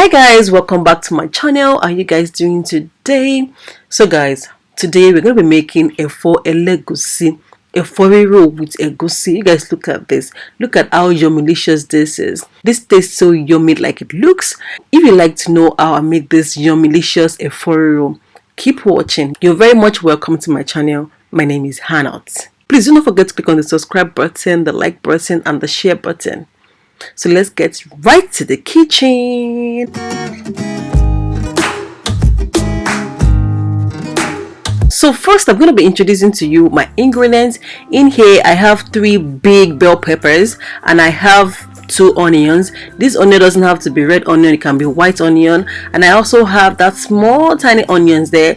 Hi guys, welcome back to my channel. How are you guys doing today? So guys, today we're going to be making Efo Elegusi, Efo Riro with Egusi. You guys look at this. Look at how yummy-licious this is. This tastes so yummy like it looks. If you like to know how I make this yummy-licious Efo Riro, keep watching. You're very much welcome to my channel. My name is Hannah. Please do not forget to click on the subscribe button, the like button and the share button. So let's get right to the kitchen. So first I'm going to be introducing to you my ingredients. In here I have 3 big bell peppers and I have 2 onions. This onion doesn't have to be red onion, it can be white onion. And I also have that small tiny onions there.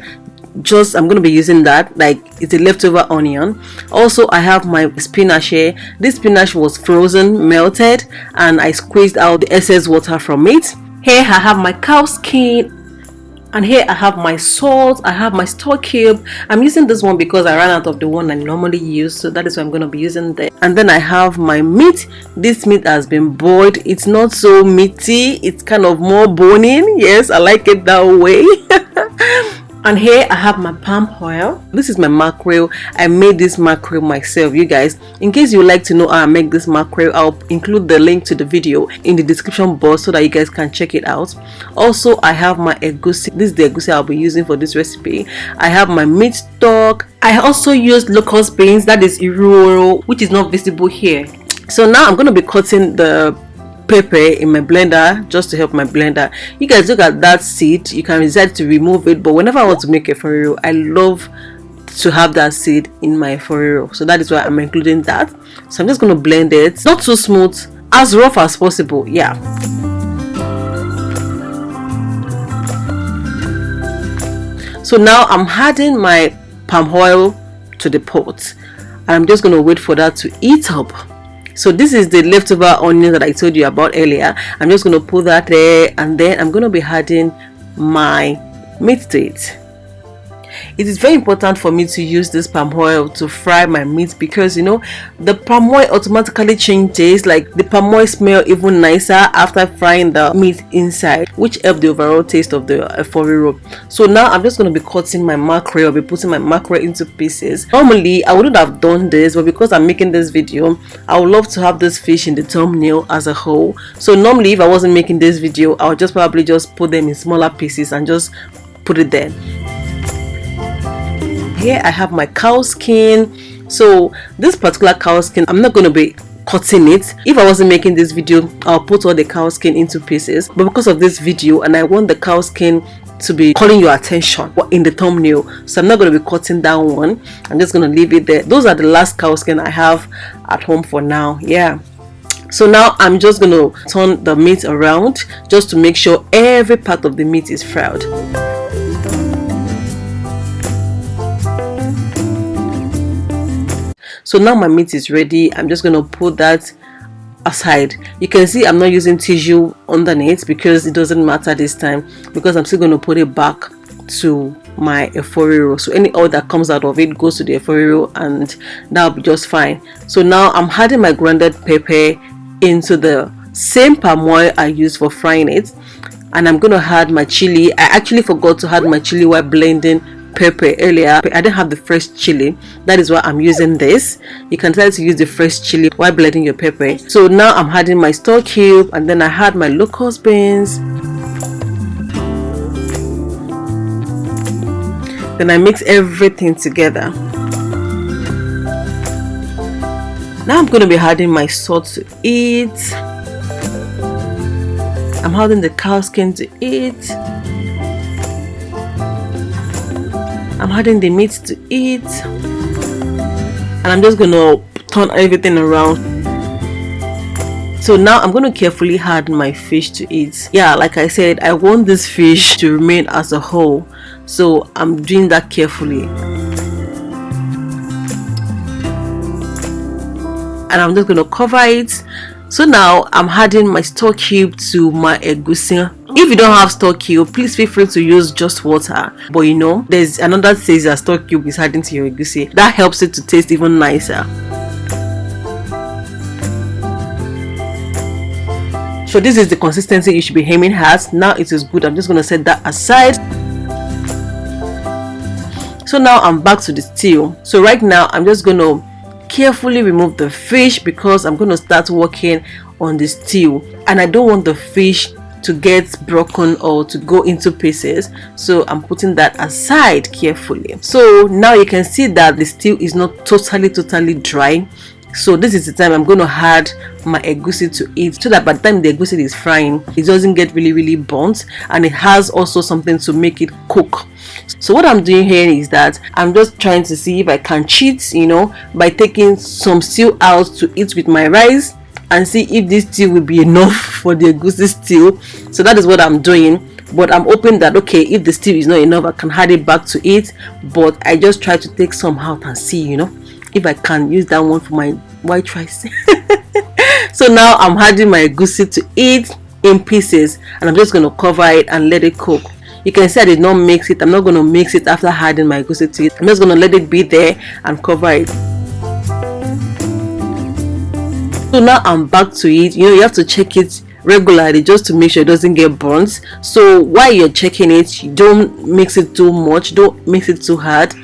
I'm going to be using that, like it's a leftover onion. Also I have my spinach here. This spinach was frozen, melted, and I squeezed out the excess water from it. Here I have my cow skin, and here I have my salt. I have my store cube. I'm using this one because I ran out of the one I normally use, so that is why I'm going to be using that. And then I have my meat. This meat has been boiled. It's not so meaty, it's kind of more boning. Yes, I like it that way. And here I have my palm oil. This is my mackerel. I made this mackerel myself, you guys. In case you would like to know how I make this mackerel, I'll include the link to the video in the description box so that you guys can check it out. Also, I have my egusi. This is the egusi I'll be using for this recipe. I have my meat stock. I also used locust beans, that is Riro, which is not visible here. So now I'm going to be cutting the pepper in my blender just to help my blender. You guys look at that seed. You can decide to remove it, but whenever I want to make a Efo Riro, I love to have that seed in my Efo Riro, so that is why I'm including that. So I'm just going to blend it, not too smooth, as rough as possible. Yeah. So now I'm adding my palm oil to the pot and I'm just going to wait for that to heat up. So this is the leftover onion that I told you about earlier. I'm just going to put that there, and then I'm going to be adding my meat to it. It is very important for me to use this palm oil to fry my meat because, you know, the palm oil automatically changes, like the palm oil smell even nicer after frying the meat inside, which helps the overall taste of the Efo Riro. So now I'm just going to be cutting my mackerel. I'll be putting my mackerel into pieces. Normally I wouldn't have done this, but because I'm making this video, I would love to have this fish in the thumbnail as a whole. So normally if I wasn't making this video, I would just probably just put them in smaller pieces and just put it there. Here I have my cow skin. So this particular cow skin, I'm not going to be cutting it. If I wasn't making this video, I'll put all the cow skin into pieces, but because of this video and I want the cow skin to be calling your attention in the thumbnail, so I'm not going to be cutting that one. I'm just going to leave it there. Those are the last cow skin I have at home for now. Yeah. So now I'm just going to turn the meat around just to make sure every part of the meat is fried. So now my meat is ready. I'm just going to put that aside. You can see I'm not using tissue underneath because it doesn't matter this time, because I'm still going to put it back to my Efo Riro. So any oil that comes out of it goes to the Efo Riro and that'll be just fine. So now I'm adding my grounded pepper into the same palm oil I used for frying it, and I'm going to add my chili. I actually forgot to add my chili while blending pepper earlier. I didn't have the fresh chili, that is why I'm using this. You can try to use the fresh chili while blending your pepper. So now I'm adding my store cube, and then I had my locust beans. Then I mix everything together. Now I'm going to be adding my salt to it. I'm adding the cow skin to it. I'm adding the meat to it, and I'm just going to turn everything around. So now I'm going to carefully add my fish to it. Yeah, like I said, I want this fish to remain as a whole, so I'm doing that carefully. And I'm just going to cover it. So now I'm adding my store cube to my egusi. If you don't have store cube, please feel free to use just water. But you know, there's another taste that store cube is adding to your egusi. That helps it to taste even nicer. So this is the consistency you should be aiming at. Now it is good. I'm just going to set that aside. So now I'm back to the stew. So right now I'm just going to carefully remove the fish because I'm going to start working on the stew, and I don't want the fish to get broken or to go into pieces, so I'm putting that aside carefully. So now you can see that the stew is not totally dry. So this is the time I'm going to add my egusi to it, so that by the time the egusi is frying, it doesn't get really burnt, and it has also something to make it cook. So what I'm doing here is that I'm just trying to see if I can cheat, you know, by taking some stew out to eat with my rice and see if this stew will be enough for the egusi stew. So that is what I'm doing. But I'm hoping that, okay, if the stew is not enough, I can add it back to it. But I just try to take some out and see, you know, if I can use that one for my white rice. So now I'm adding my egusi to it in pieces, and I'm just going to cover it and let it cook. You can see I did not mix it. I'm not going to mix it after adding my egusi to it. I'm just going to let it be there and cover it. So now I'm back to it. You know, you have to check it regularly just to make sure it doesn't get burnt. So while you're checking it, you don't mix it too much, don't mix it too hard.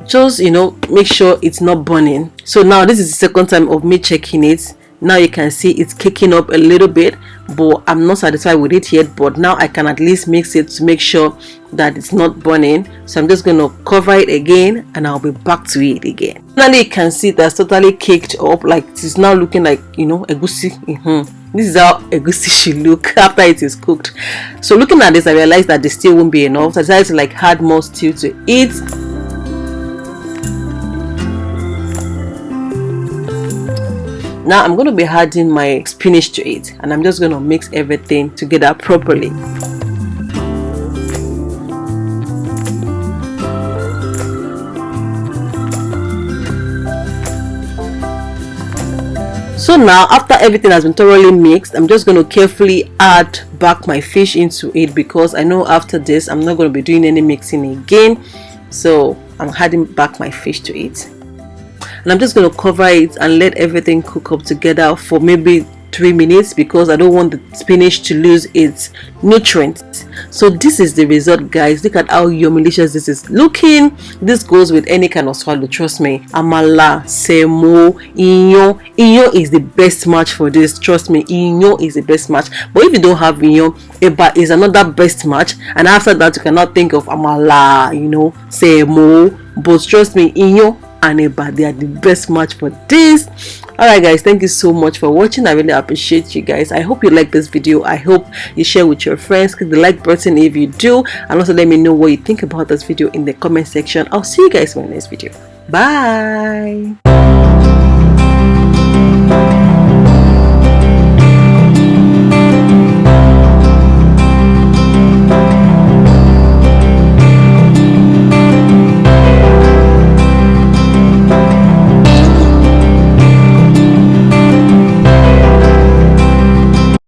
Just, you know, make sure it's not burning. So now this is the second time of me checking it. Now you can see it's kicking up a little bit, but I'm not satisfied with it yet. But now I can at least mix it to make sure that it's not burning. So I'm just going to cover it again, and I'll be back to it again. Finally, you can see that's totally kicked up, like it's now looking like, you know, egusi. This is how egusi should look after it is cooked. So looking at this, I realized that the stew won't be enough. So I decided to like add more stew to it. Now I'm going to be adding my spinach to it, and I'm just going to mix everything together properly. So now after everything has been thoroughly mixed, I'm just going to carefully add back my fish into it, because I know after this I'm not going to be doing any mixing again. So I'm adding back my fish to it, and I'm just going to cover it and let everything cook up together for maybe 3 minutes, because I don't want the spinach to lose its nutrients. So this is the result, guys. Look at how yumilicious this is looking. This goes with any kind of swallow, trust me. Amala, semo, inyo. Inyo is the best match for this, trust me. Inyo is the best match. But if you don't have inyo, eba is another best match, and after that you cannot think of amala, you know, semo. But trust me, inyo and eba, they are the best match for this. Alright guys, thank you so much for watching. I really appreciate you guys. I hope you like this video. I hope you share with your friends. Click the like button if you do, and also let me know what you think about this video in the comment section. I'll see you guys in my next video. Bye.